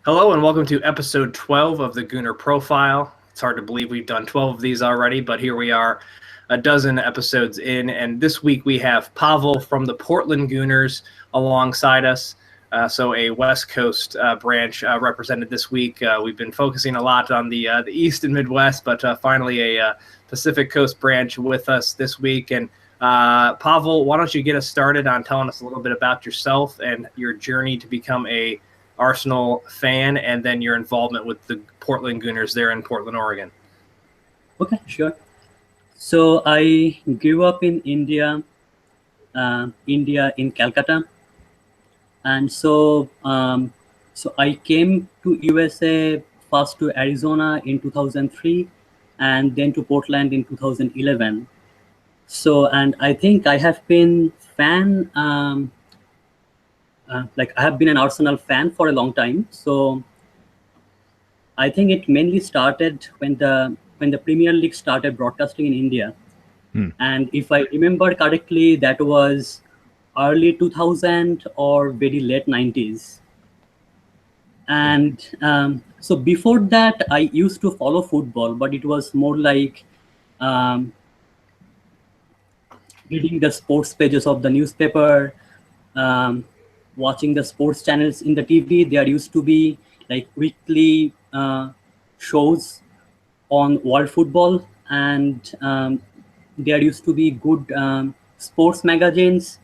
Hello and welcome to episode 12 of the Gooner Profile. It's hard to believe we've done 12 of these already, but here we are, a dozen episodes in. And this week we have Pavel from the Portland Gooners alongside us. So a West Coast branch represented this week. We've been focusing a lot on the East and Midwest, but finally a Pacific Coast branch with us this week. And Pavel, why don't you get us started on telling us a little bit about yourself and your journey to become a Arsenal fan, and then your involvement with the Portland Gooners there in Portland, Oregon. Okay, sure. So I grew up in India in Calcutta, and so I came to USA first to Arizona in 2003, and then to Portland in 2011. So, and I think I have been fan. I have been an Arsenal fan for a long time. So I think it mainly started when the Premier League started broadcasting in India. And if I remember correctly, that was early 2000 or very late 90s. And so before that, I used to follow football, but it was more like reading the sports pages of the newspaper, watching the sports channels in the TV. There used to be like weekly shows on world football, and there used to be good sports magazines.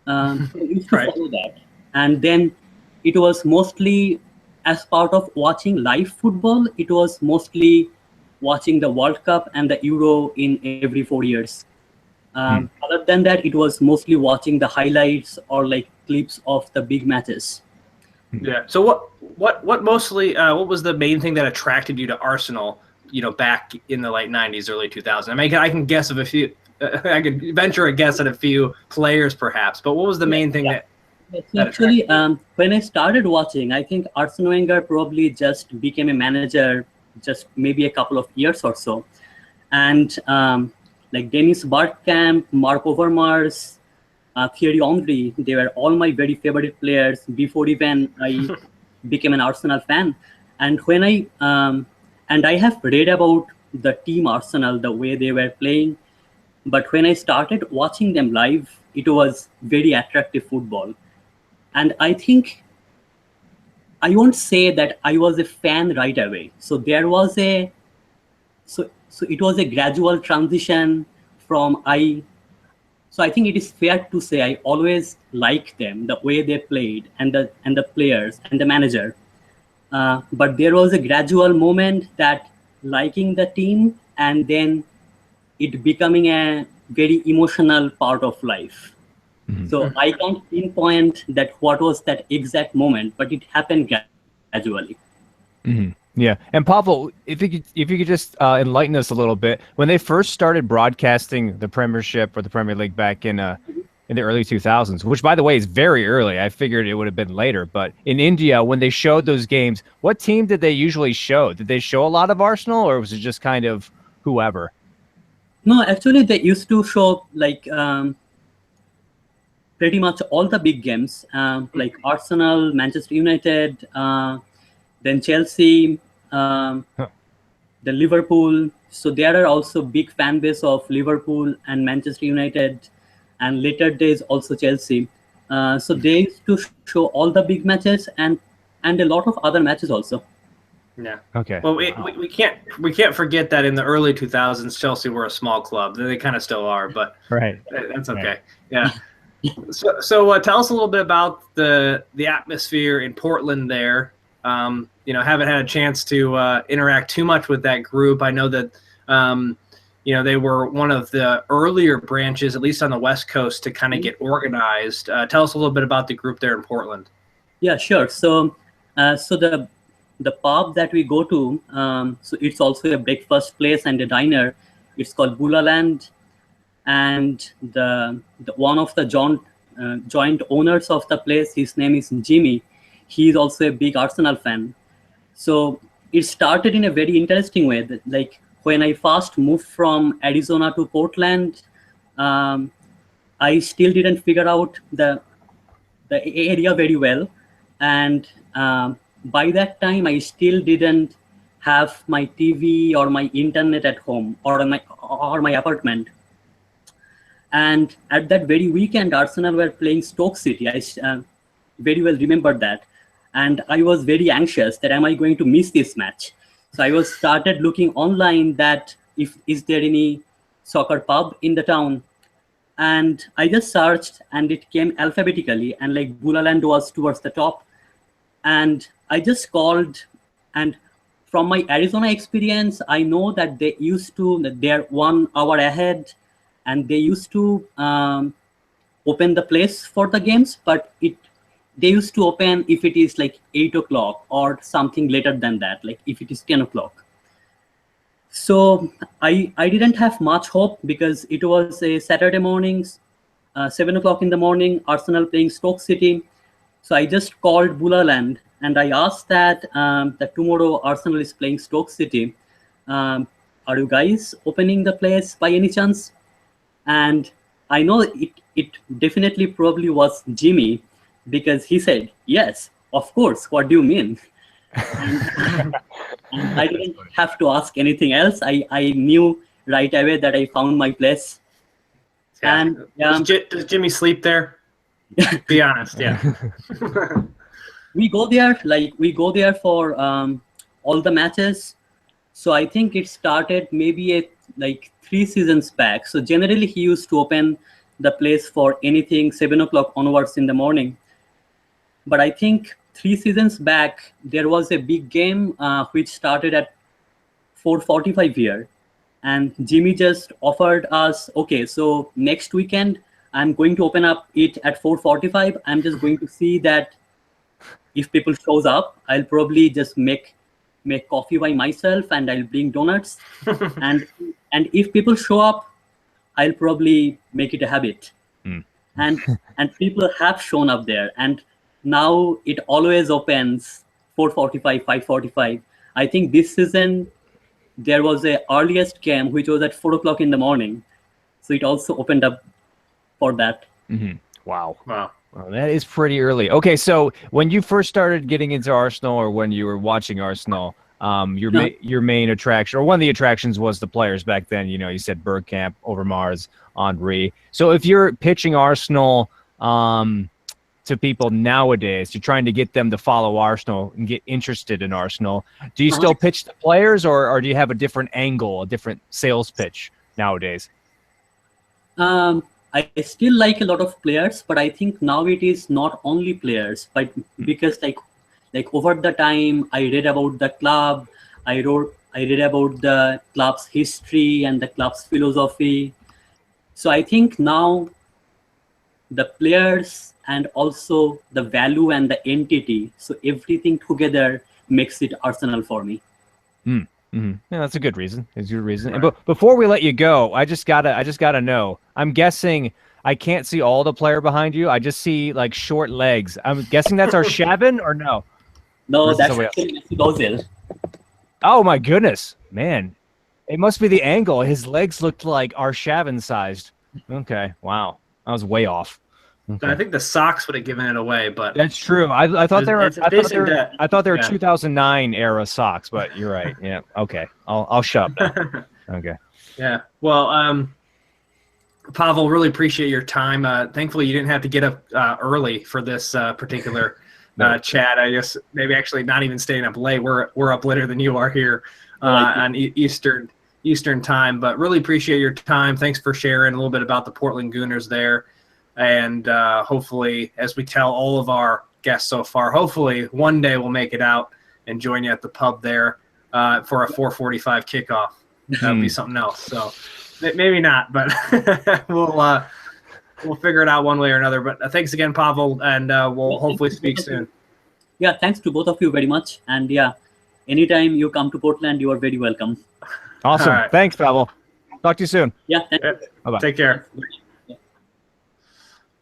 I used to follow that. And then it was mostly as part of watching live football, it was mostly watching the World Cup and the Euro in every 4 years. Other than that, it was mostly watching the highlights or like clips of the big matches. Yeah. So what mostly what was the main thing that attracted you to Arsenal? Back in the late '90s, early 2000s. I mean, I can guess of a few. I could venture a guess at a few players, perhaps. But what was the main thing that? So actually, when I started watching, I think Arsene Wenger probably just became a manager just maybe a couple of years or so, and like Dennis Bergkamp, Mark Overmars, Thierry Henry, they were all my very favorite players before even I became an Arsenal fan. And when I have read about the team Arsenal, the way they were playing, but when I started watching them live, it was very attractive football. And I think I won't say that I was a fan right away. So there was so it was a gradual transition from So I think it is fair to say I always liked them, the way they played, and the players and the manager. But there was a gradual moment that liking the team and then it becoming a very emotional part of life. So I can't pinpoint that what was that exact moment, but it happened gradually. Yeah, and Pavel, if you could just enlighten us a little bit, when they first started broadcasting the Premiership or the Premier League back in the early 2000s, which by the way is very early. I figured it would have been later, but in India, when they showed those games, what team did they usually show? Did they show a lot of Arsenal, or was it just kind of whoever? No, actually, they used to show like pretty much all the big games, like Arsenal, Manchester United, then Chelsea, the Liverpool. So there are also big fan base of Liverpool and Manchester United, and later days also Chelsea. So they used to show all the big matches and a lot of other matches also. Yeah. Okay. Well, we can't forget that in the early 2000s, Chelsea were a small club. They kind of still are, but Right. That's okay. Right. Yeah. So tell us a little bit about the atmosphere in Portland there. Haven't had a chance to interact too much with that group. I know that they were one of the earlier branches, at least on the West Coast, to kind of get organized. Tell us a little bit about the group there in Portland. Yeah, sure. So the pub that we go to, so it's also a breakfast place and a diner. It's called Bula Land, and the one of the joint owners of the place, his name is Jimmy. He is also a big Arsenal fan. So it started in a very interesting way. That, like when I first moved from Arizona to Portland, I still didn't figure out the area very well, and by that time, I still didn't have my TV or my internet at home or my apartment. And at that very weekend, Arsenal were playing Stoke City. I very well remember that. And I was very anxious that am I going to miss this match? So I was started looking online that is there any soccer pub in the town? And I just searched and it came alphabetically, and like Bulaland was towards the top. And I just called, and from my Arizona experience, I know that they're 1 hour ahead, and they used to open the place for the games, but they used to open if it is like 8 o'clock or something later than that, like if it is 10 o'clock. So I didn't have much hope because it was a Saturday morning, 7 o'clock in the morning, Arsenal playing Stoke City. So I just called Bulaland and I asked that tomorrow Arsenal is playing Stoke City. Are you guys opening the place by any chance? And I know it definitely probably was Jimmy, because he said, yes, of course. What do you mean? And I didn't have to ask anything else. I knew right away that I found my place. Yeah. And does Jimmy sleep there? Be honest, yeah. we go there for all the matches. So I think it started maybe 3 seasons back. So generally he used to open the place for anything 7 o'clock onwards in the morning. But I think 3 seasons back, there was a big game which started at 4:45 here. And Jimmy just offered us, okay, so next weekend, I'm going to open up it at 4:45. I'm just going to see that if people shows up, I'll probably just make coffee by myself and I'll bring donuts. and if people show up, I'll probably make it a habit. And people have shown up there. And now it always opens 4:45, 5:45. I think this season there was a earliest game which was at 4 o'clock in the morning. So it also opened up for that. Mm-hmm. Wow. Well, that is pretty early. Okay, so when you first started getting into Arsenal, or when you were watching Arsenal, your main attraction, or one of the attractions, was the players back then. You know, you said Bergkamp, Overmars, Henry. So if you're pitching Arsenal to people nowadays, you're trying to get them to follow Arsenal and get interested in Arsenal, do you still pitch the players, or do you have a different angle, a different sales pitch nowadays? I still like a lot of players, but I think now it is not only players, but because like over the time I read about the club, I read about the club's history and the club's philosophy. So I think now the players and also the value and the entity, so everything together makes it Arsenal for me. Mm-hmm. Yeah, that's a good reason. It's a good reason. Right. But before we let you go, I just gotta know. I'm guessing I can't see all the player behind you. I just see like short legs. I'm guessing that's our Shabin, or no? No, that's actually Ozil. Oh my goodness, man! It must be the angle. His legs looked like our Shabin sized. Okay, wow, I was way off. Okay. I think the socks would have given it away, but that's true. I thought they were. I thought they were 2009 era socks, but you're right. Yeah. Okay. I'll shut up now. Okay. Yeah. Well, Pavel, really appreciate your time. Thankfully, you didn't have to get up early for this particular chat. I guess maybe actually not even staying up late. We're up later than you are here on Eastern time. But really appreciate your time. Thanks for sharing a little bit about the Portland Gooners there. And hopefully, as we tell all of our guests so far, hopefully one day we'll make it out and join you at the pub there for a 4:45 kickoff. That would be something else. So maybe not, but we'll figure it out one way or another. But thanks again, Pavel, and we'll hopefully speak soon. Yeah, thanks to both of you very much. And yeah, anytime you come to Portland, you are very welcome. Awesome. Right. Thanks, Pavel. Talk to you soon. Yeah. Bye-bye. Take care.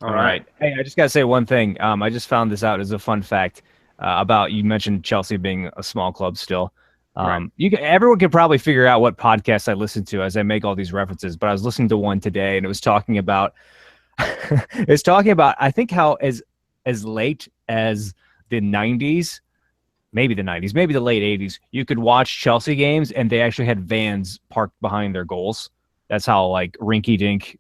All right. Hey, I just got to say one thing. I just found this out as a fun fact about, you mentioned Chelsea being a small club still. Everyone can probably figure out what podcast I listen to as I make all these references, but I was listening to one today and it was talking about I think how as late as the 90s, maybe the 90s, maybe the late 80s, you could watch Chelsea games and they actually had vans parked behind their goals. That's how like rinky dink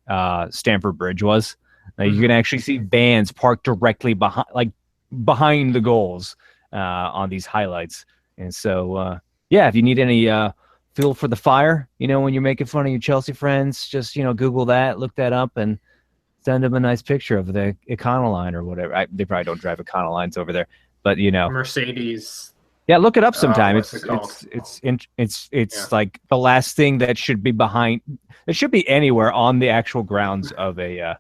Stamford Bridge was. Like, you can actually see vans parked directly behind the goals on these highlights. And so, yeah, if you need any fuel for the fire, when you're making fun of your Chelsea friends, just, Google that, look that up, and send them a nice picture of the Econoline or whatever. They probably don't drive Econolines over there, but Mercedes. Yeah, look it up sometime. What's it called? It's like the last thing that should be behind. It should be anywhere on the actual grounds of a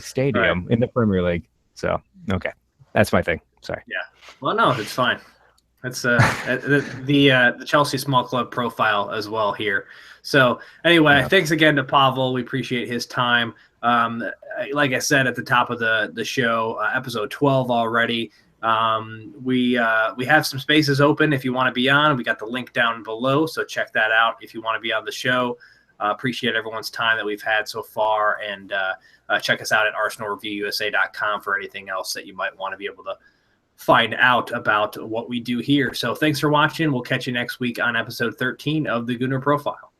stadium in the Premier League. So okay, that's my thing. Sorry. Yeah. Well, no, it's fine. That's the Chelsea Small Club profile as well here. So anyway, thanks again to Pavel. We appreciate his time. Like I said at the top of the show, episode 12 already. We have some spaces open if you want to be on. We got the link down below, so check that out if you want to be on the show. Appreciate everyone's time that we've had so far, and check us out at arsenalreviewusa.com for anything else that you might want to be able to find out about what we do here. So thanks for watching. We'll catch you next week on episode 13 of the Gooner Profile.